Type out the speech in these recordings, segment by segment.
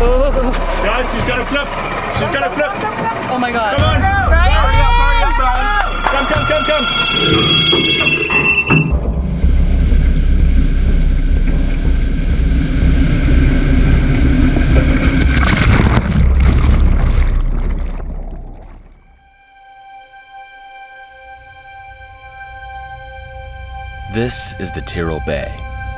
Guys, she's gonna flip. She's gonna flip. Oh my god. Come on. Brian! Hurry up, Brian. Come. This is the Tyrrel Bay,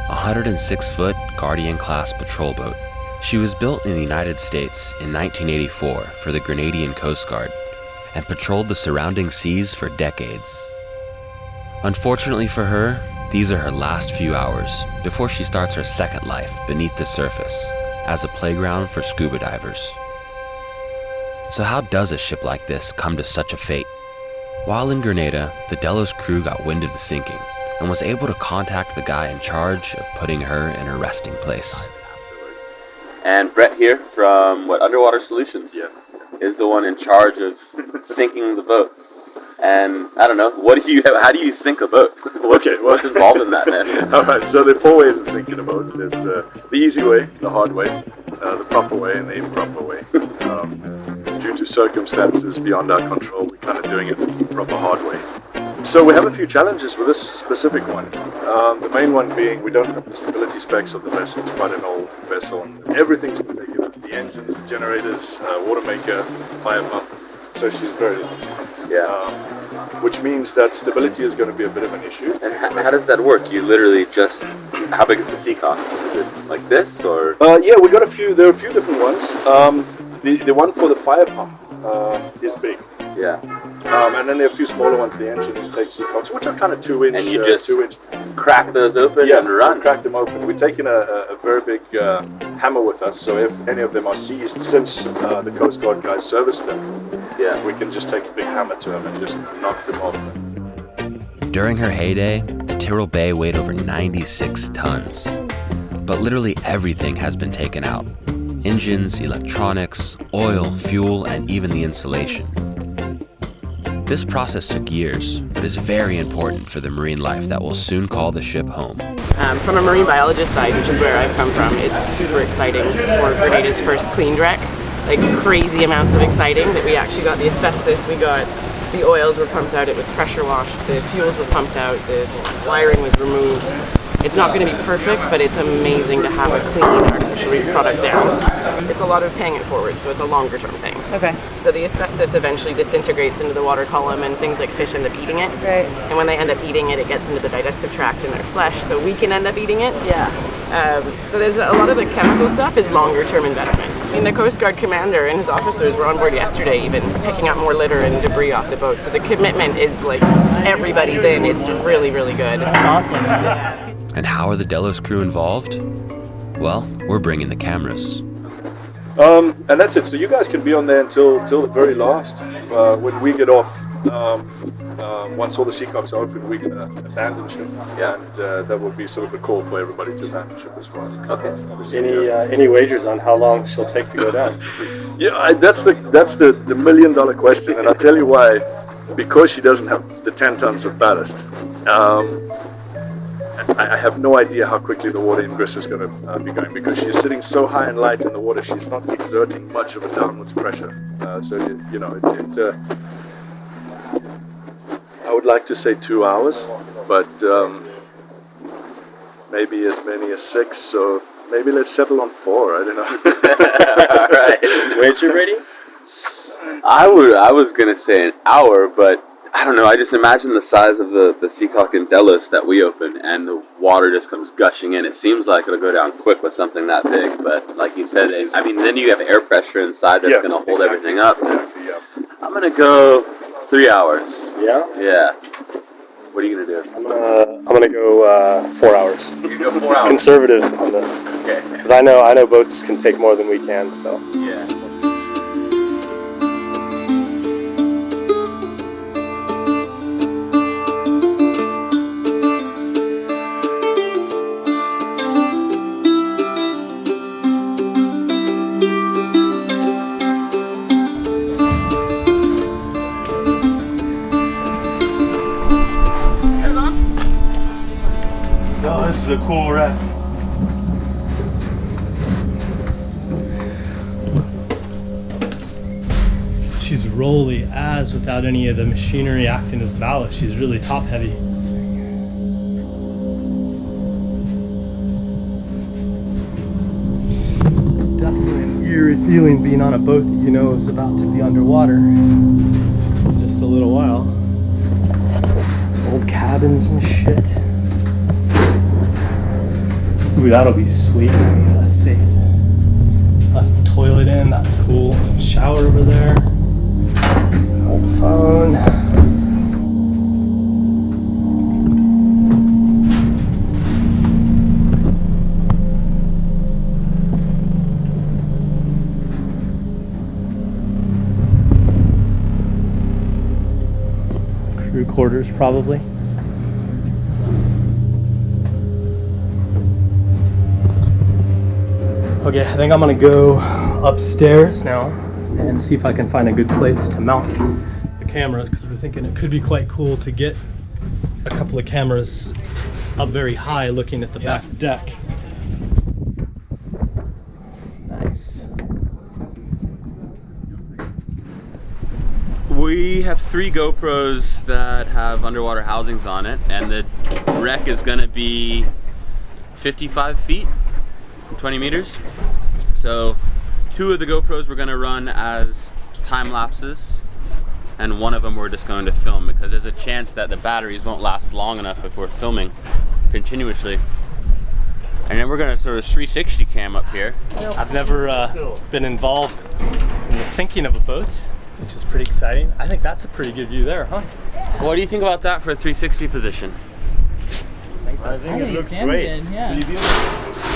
a 106-foot Guardian-class patrol boat. She was built in the United States in 1984 for the Grenadian Coast Guard and patrolled the surrounding seas for decades. Unfortunately for her, these are her last few hours before she starts her second life beneath the surface as a playground for scuba divers. So how does a ship like this come to such a fate? While in Grenada, the Delos crew got wind of the sinking and was able to contact the guy in charge of putting her in her resting place. And Brett here from Underwater Solutions is the one in charge of sinking the boat. And I don't know, how do you sink a boat? What's involved in that, man? Alright, so there are 4 ways of sinking a boat. There's the easy way, the hard way, the proper way, and the improper way. Due to circumstances beyond our control, we're kind of doing it the proper hard way. So we have a few challenges with this specific one. The main one being we don't have the stability specs of the vessel. It's quite an old vessel. And everything's been taken out. The engines, the generators, water maker, fire pump. So she's very long. Which means that stability is going to be a bit of an issue. And how does that work? You literally just... How big is the seacock? Is it like this, or...? Yeah, we got a few. There are a few different ones. The one for the fire pump is big. Yeah. And then there are a few smaller ones, the engine intake seatbacks, which are kind of 2-inch. And you just 2-inch. Crack those open and run? Crack them open. We're taking a very big hammer with us, so if any of them are seized, since the Coast Guard guys serviced them, we can just take a big hammer to them and just knock them off. During her heyday, the Tyrrel Bay weighed over 96 tons. But literally everything has been taken out. Engines, electronics, oil, fuel, and even the insulation. This process took years, but is very important for the marine life that will soon call the ship home. From a marine biologist side, which is where I've come from, it's super exciting for Grenada's first clean wreck. Like crazy amounts of exciting that we actually got the asbestos, we got the oils were pumped out, it was pressure washed, the fuels were pumped out, the wiring was removed. It's not going to be perfect, but it's amazing to have a clean artificial reef product down. It's a lot of paying it forward, so it's a longer term thing. Okay. So the asbestos eventually disintegrates into the water column and things like fish end up eating it. Right. And when they end up eating it, it gets into the digestive tract in their flesh, so we can end up eating it. Yeah. So there's a lot of the chemical stuff is longer term investment. I mean, the Coast Guard commander and his officers were on board yesterday even picking up more litter and debris off the boat. So the commitment is like everybody's in. It's really, really good. That's awesome. Yeah. And how are the Delos crew involved? Well, we're bringing the cameras. And that's it. So you guys can be on there until the very last. When we get off, once all the seacocks are open, we can abandon ship. Yeah. And that would be sort of a call for everybody to abandon ship as well. Okay. Any wagers on how long she'll take to go down? That's the $1 million question, and I'll tell you why. Because she doesn't have the 10 tons of ballast. I have no idea how quickly the water ingress is going to be going, because she's sitting so high and light in the water, she's not exerting much of a downwards pressure. I would like to say 2 hours, but maybe as many as 6, so maybe let's settle on 4, I don't know. All right. Wager ready? I was going to say an hour, but I don't know, I just imagine the size of the seacock in Delos that we open, and the water just comes gushing in. It seems like it'll go down quick with something that big, but like you said, I mean, then you have air pressure inside that's going to hold everything up. Exactly, yeah. I'm going to go 3 hours. Yeah? Yeah. What are you going to do? I'm gonna go 4 hours. You go 4 hours? Conservative on this. Okay. Because I know boats can take more than we can, so. Yeah. Oh, this is a cool wreck. she's rolly as without any of the machinery acting as ballast. She's really top heavy. Definitely an eerie feeling being on a boat that you know is about to be underwater in just a little while. Some old cabins and shit. Ooh, that'll be sweet. That's safe. Left the toilet in, that's cool. Shower over there. Old phone. Crew quarters, probably. Okay, I think I'm gonna go upstairs now and see if I can find a good place to mount the cameras, because we're thinking it could be quite cool to get a couple of cameras up very high looking at the back deck. Nice. We have 3 GoPros that have underwater housings on it, and the wreck is gonna be 55 feet, 20 meters. So 2 of the GoPros we're gonna run as time lapses, and 1 of them we're just going to film, because there's a chance that the batteries won't last long enough if we're filming continuously. And then we're gonna sort of 360 cam up here. I've never been involved in the sinking of a boat, which is pretty exciting. I think that's a pretty good view there, huh? What do you think about that for a 360 position? I think it looks great.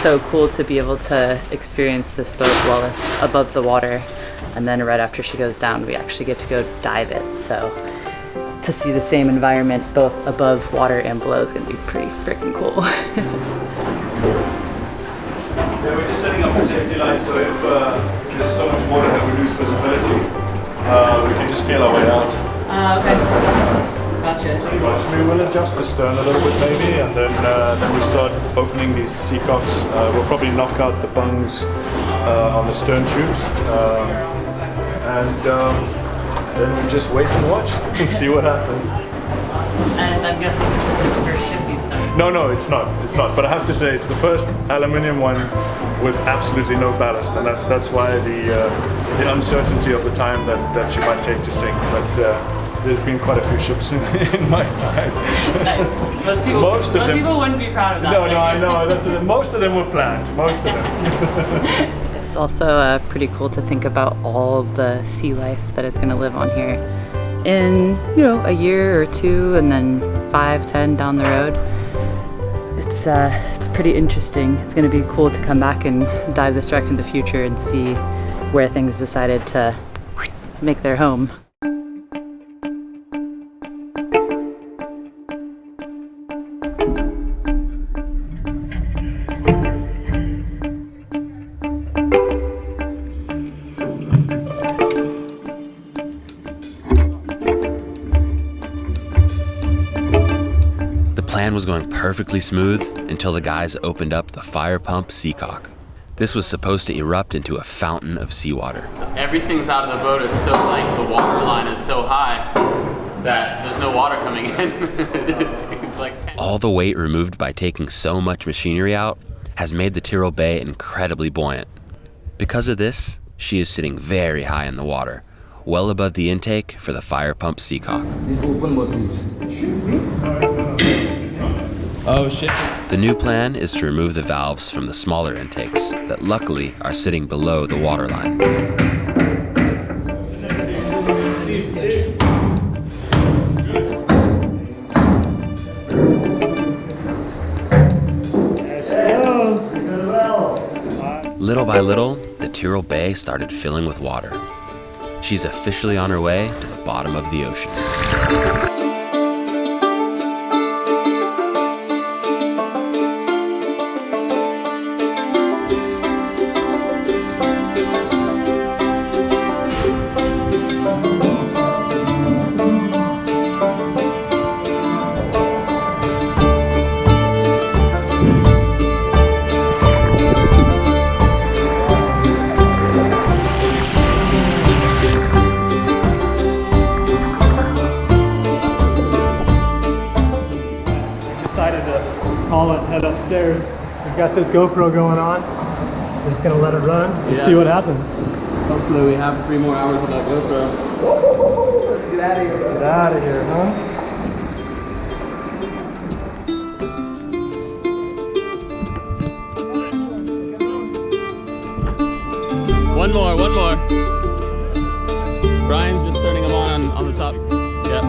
So cool to be able to experience this boat while it's above the water, and then right after she goes down we actually get to go dive it. So to see the same environment both above water and below is going to be pretty freaking cool. Yeah, we're just setting up a safety line, so if there's so much water that we lose visibility, we can just feel our way out. Okay. Gotcha. So we will adjust the stern a little bit maybe, and then we start opening these seacocks. We'll probably knock out the bungs on the stern tubes, and then we just wait and watch and see what happens. And I'm guessing this isn't the first ship you've sunk. No, it's not. It's not. But I have to say, it's the first aluminium one with absolutely no ballast, and that's why the uncertainty of the time that you might take to sink. But there's been quite a few ships in my time. Nice. Most people wouldn't be proud of that. No, I know. Most of them were planned. Most of them. It's also pretty cool to think about all the sea life that is going to live on here in, a year or 2, and then 5, 10 down the road. It's pretty interesting. It's going to be cool to come back and dive this wreck in the future and see where things decided to make their home. The plan was going perfectly smooth until the guys opened up the fire pump seacock. This was supposed to erupt into a fountain of seawater. Everything's out of the boat. It's so light, the water line is so high that there's no water coming in. It's like 10. All the weight removed by taking so much machinery out has made the Tyrrel Bay incredibly buoyant. Because of this, she is sitting very high in the water, well above the intake for the fire pump seacock. Oh shit. The new plan is to remove the valves from the smaller intakes that luckily are sitting below the waterline. Little by little, the Tyrrel Bay started filling with water. She's officially on her way to the bottom of the ocean. Got this GoPro going on. We're just gonna let it run and see what happens. Hopefully we have 3 more hours with that GoPro. Let's get out of here. Get out of here, huh? One more. Brian's just turning them on the top. Yep.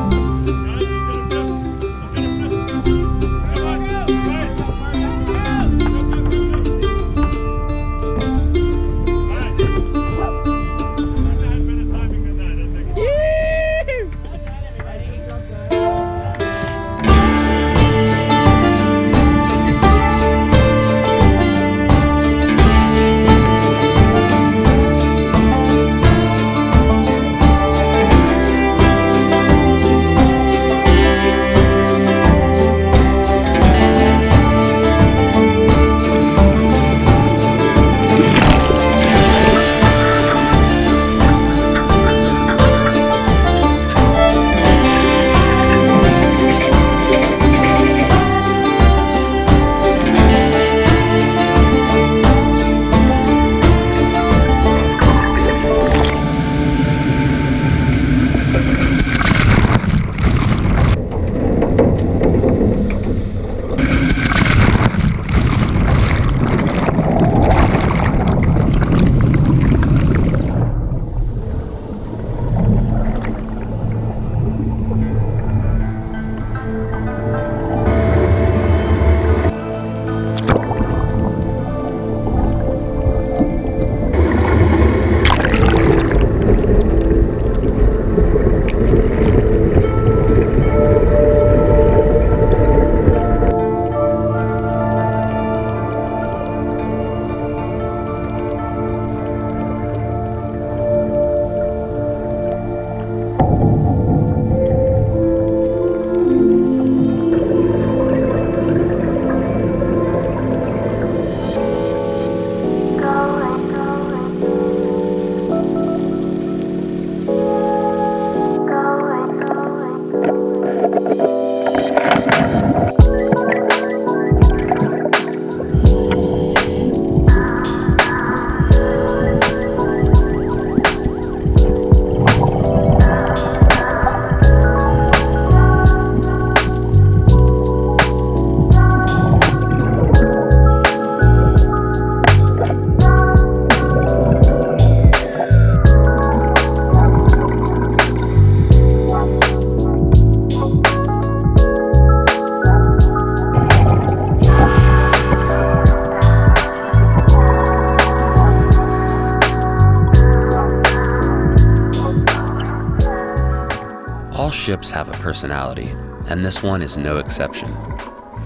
All ships have a personality, and this one is no exception.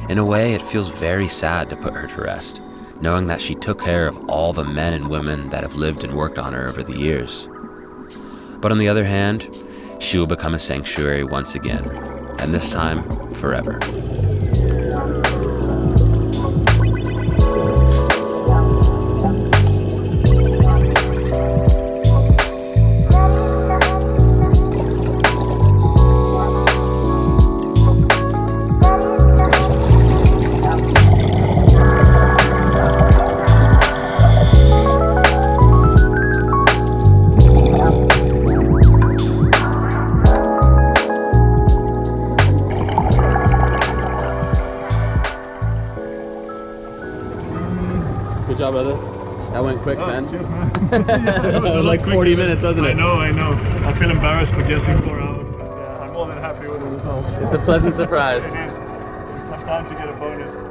In a way, it feels very sad to put her to rest, knowing that she took care of all the men and women that have lived and worked on her over the years. But on the other hand, she will become a sanctuary once again, and this time, forever. Good job, brother. That went quick, man. Cheers, man. That was like 40 minutes, wasn't it? I know. I feel embarrassed for guessing 4 hours, but I'm more than happy with the results. It's a pleasant surprise. It is. It's some time to get a bonus.